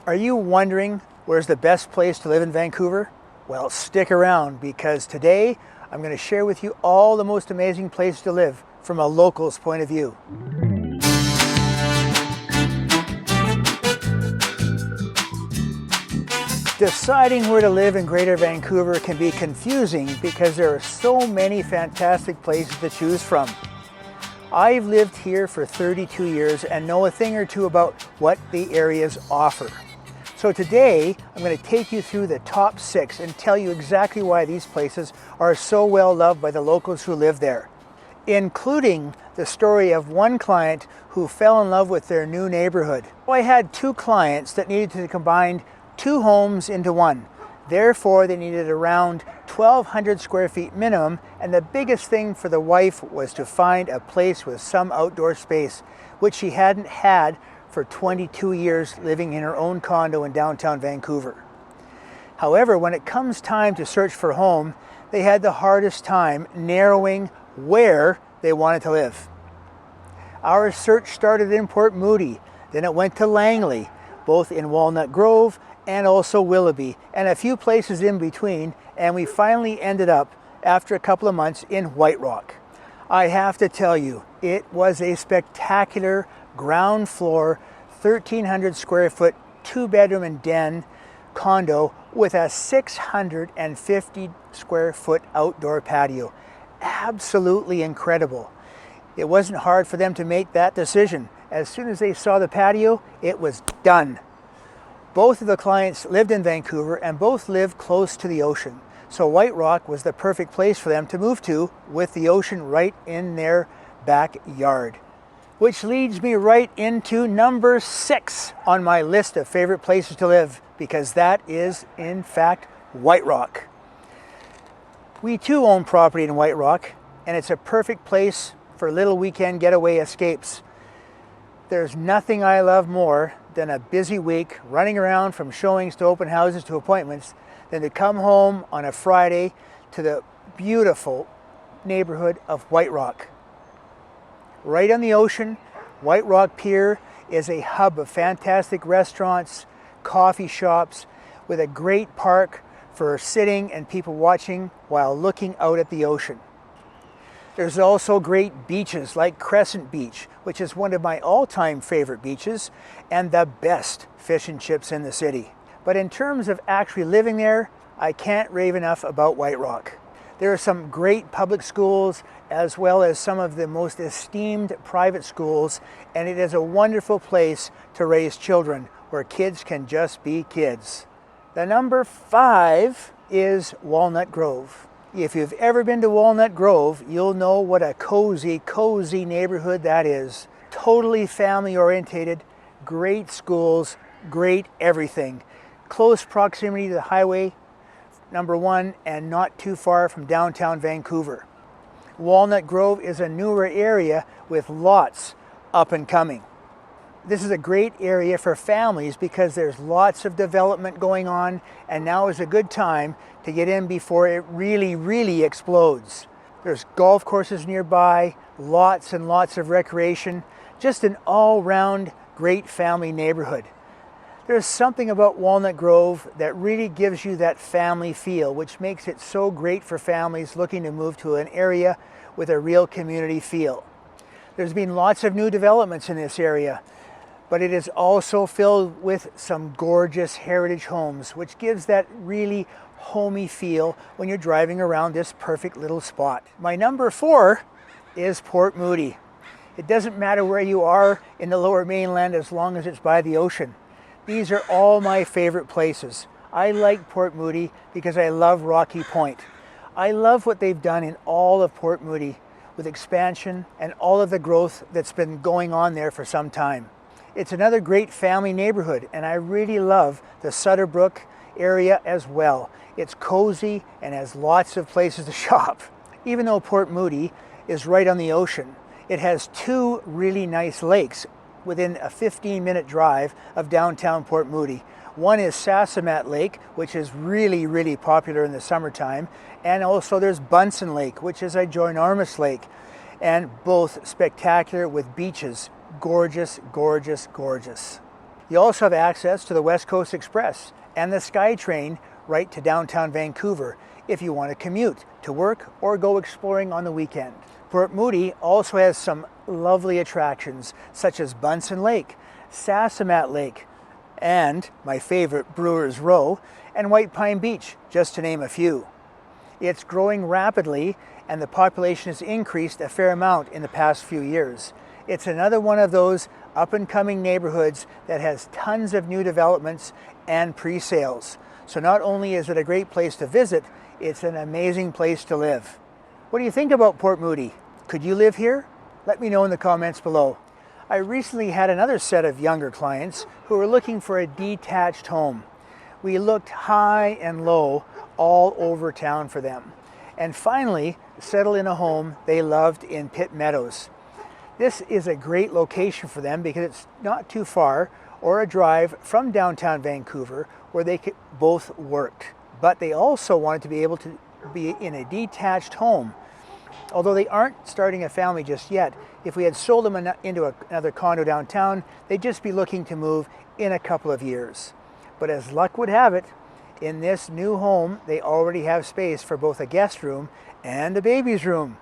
Are you wondering where's the best place to live in Vancouver? Well, stick around because today I'm going to share with you all the most amazing places to live from a local's point of view. Deciding where to live in Greater Vancouver can be confusing because there are so many fantastic places to choose from. I've lived here for 32 years and know a thing or two about what the areas offer. So today, I'm going to take you through the top 6 and tell you exactly why these places are so well loved by the locals who live there, including the story of one client who fell in love with their new neighborhood. I had 2 clients that needed to combine 2 homes into one. Therefore, they needed around 1,200 square feet minimum, and the biggest thing for the wife was to find a place with some outdoor space, which she hadn't had for 22 years living in her own condo in downtown Vancouver. However, when it comes time to search for a home, they had the hardest time narrowing where they wanted to live. Our search started in Port Moody, then it went to Langley, both in Walnut Grove and also Willoughby, and a few places in between, and we finally ended up, after a couple of months, in Whiterock. I have to tell you, it was a spectacular ground floor, 1,300 square foot, 2-bedroom and den condo with a 650 square foot outdoor patio. Absolutely incredible. It wasn't hard for them to make that decision. As soon as they saw the patio, it was done. Both of the clients lived in Vancouver and both lived close to the ocean. So Whiterock was the perfect place for them to move to with the ocean right in their backyard. Which leads me right into number 6 on my list of favorite places to live, because that is, in fact, Whiterock. We too own property in Whiterock, and it's a perfect place for little weekend getaway escapes. There's nothing I love more than a busy week running around from showings to open houses to appointments than to come home on a Friday to the beautiful neighborhood of Whiterock. Right on the ocean, Whiterock Pier is a hub of fantastic restaurants, coffee shops, with a great park for sitting and people watching while looking out at the ocean. There's also great beaches like Crescent Beach, which is one of my all-time favorite beaches and the best fish and chips in the city. But in terms of actually living there, I can't rave enough about Whiterock. There are some great public schools as well as some of the most esteemed private schools, and it is a wonderful place to raise children where kids can just be kids. The number 5 is Walnut Grove. If you've ever been to Walnut Grove, you'll know what a cozy neighborhood that is. Totally family orientated, great schools, great everything. Close proximity to the highway, number 1, and not too far from downtown Vancouver. Walnut Grove is a newer area with lots up and coming. This is a great area for families because there's lots of development going on, and now is a good time to get in before it really explodes. There's golf courses nearby, lots and lots of recreation, just an all-round great family neighborhood. There's something about Walnut Grove that really gives you that family feel, which makes it so great for families looking to move to an area with a real community feel. There's been lots of new developments in this area, but it is also filled with some gorgeous heritage homes, which gives that really homey feel when you're driving around this perfect little spot. My number 4 is Port Moody. It doesn't matter where you are in the Lower Mainland as long as it's by the ocean. These are all my favorite places. I like Port Moody because I love Rocky Point. I love what they've done in all of Port Moody with expansion and all of the growth that's been going on there for some time. It's another great family neighborhood, and I really love the Sutterbrook area as well. It's cozy and has lots of places to shop. Even though Port Moody is right on the ocean, it has 2 really nice lakes within a 15-minute drive of downtown Port Moody. One is Sassamat Lake, which is really popular in the summertime, and also there's Bunsen Lake, which is a ginormous lake, and both spectacular with beaches. Gorgeous. You also have access to the West Coast Express and the SkyTrain right to downtown Vancouver if you want to commute to work or go exploring on the weekend. Port Moody also has some lovely attractions such as Bunsen Lake, Sassamat Lake, and my favorite, Brewers Row, and White Pine Beach, just to name a few. It's growing rapidly and the population has increased a fair amount in the past few years. It's another one of those up-and-coming neighborhoods that has tons of new developments and pre-sales. So not only is it a great place to visit, it's an amazing place to live. What do you think about Port Moody? Could you live here? Let me know in the comments below. I recently had another set of younger clients who were looking for a detached home. We looked high and low all over town for them, and finally settled in a home they loved in Pitt Meadows. This is a great location for them because it's not too far or a drive from downtown Vancouver where they both worked. But they also wanted to be able to be in a detached home. Although they aren't starting a family just yet, if we had sold them into another condo downtown, they'd just be looking to move in a couple of years. But as luck would have it, in this new home, they already have space for both a guest room and a baby's room.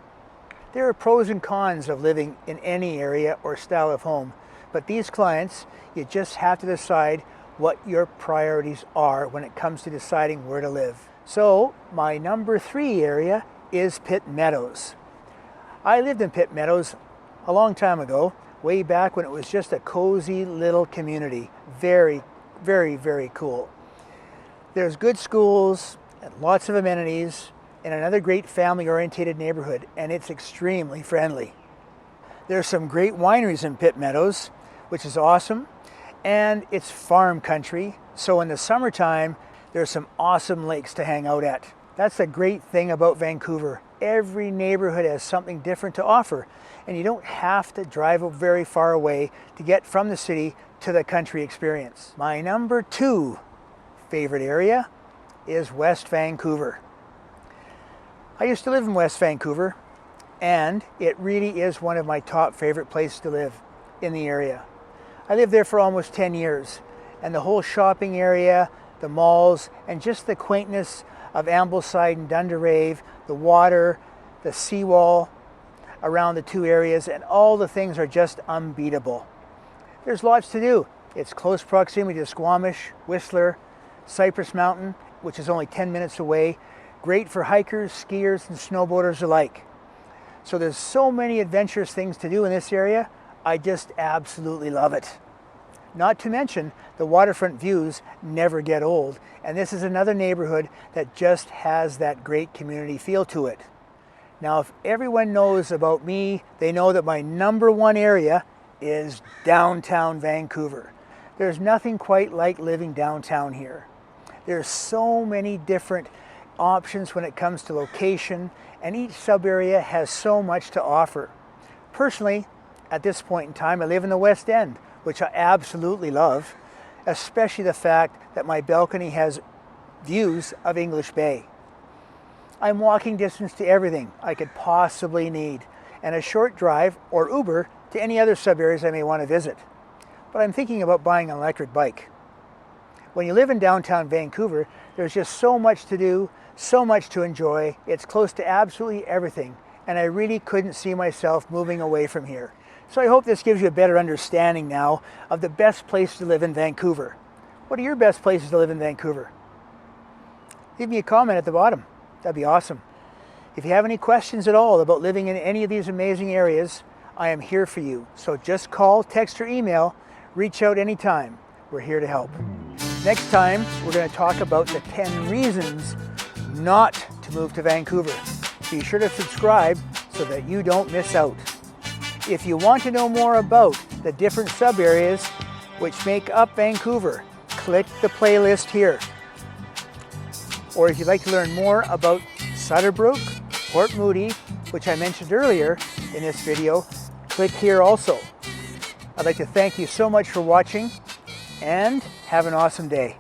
There are pros and cons of living in any area or style of home, but these clients, you just have to decide what your priorities are when it comes to deciding where to live. So my number 3 area is Pitt Meadows. I lived in Pitt Meadows a long time ago, way back when it was just a cozy little community. Very, very, very cool. There's good schools and lots of amenities and another great family-oriented neighborhood, and it's extremely friendly. There's some great wineries in Pitt Meadows, which is awesome, and it's farm country, so in the summertime there's some awesome lakes to hang out at. That's the great thing about Vancouver. Every neighborhood has something different to offer, and you don't have to drive very far away to get from the city to the country experience. My number 2 favorite area is West Vancouver. I used to live in West Vancouver, and it really is one of my top favorite places to live in the area. I lived there for almost 10 years, and the whole shopping area, the malls, and just the quaintness of Ambleside and Dunderave, the water, the seawall around the two areas, and all the things are just unbeatable. There's lots to do. It's close proximity to Squamish, Whistler, Cypress Mountain, which is only 10 minutes away. Great for hikers, skiers, and snowboarders alike. So there's so many adventurous things to do in this area. I just absolutely love it. Not to mention, the waterfront views never get old, and this is another neighborhood that just has that great community feel to it. Now, if everyone knows about me, they know that my number 1 area is downtown Vancouver. There's nothing quite like living downtown here. There's so many different options when it comes to location, and each sub-area has so much to offer. Personally, at this point in time, I live in the West End, which I absolutely love, especially the fact that my balcony has views of English Bay. I'm walking distance to everything I could possibly need, and a short drive or Uber to any other sub-areas I may want to visit. But I'm thinking about buying an electric bike. When you live in downtown Vancouver, there's just so much to do, so much to enjoy. It's close to absolutely everything, and I really couldn't see myself moving away from here. So I hope this gives you a better understanding now of the best place to live in Vancouver. What are your best places to live in Vancouver? Leave me a comment at the bottom. That'd be awesome. If you have any questions at all about living in any of these amazing areas, I am here for you. So just call, text, or email. Reach out anytime. We're here to help. Next time, we're going to talk about the 10 reasons not to move to Vancouver. Be sure to subscribe so that you don't miss out. If you want to know more about the different sub-areas which make up Vancouver, click the playlist here. Or if you'd like to learn more about Sutterbrook, Port Moody, which I mentioned earlier in this video, click here also. I'd like to thank you so much for watching, and have an awesome day.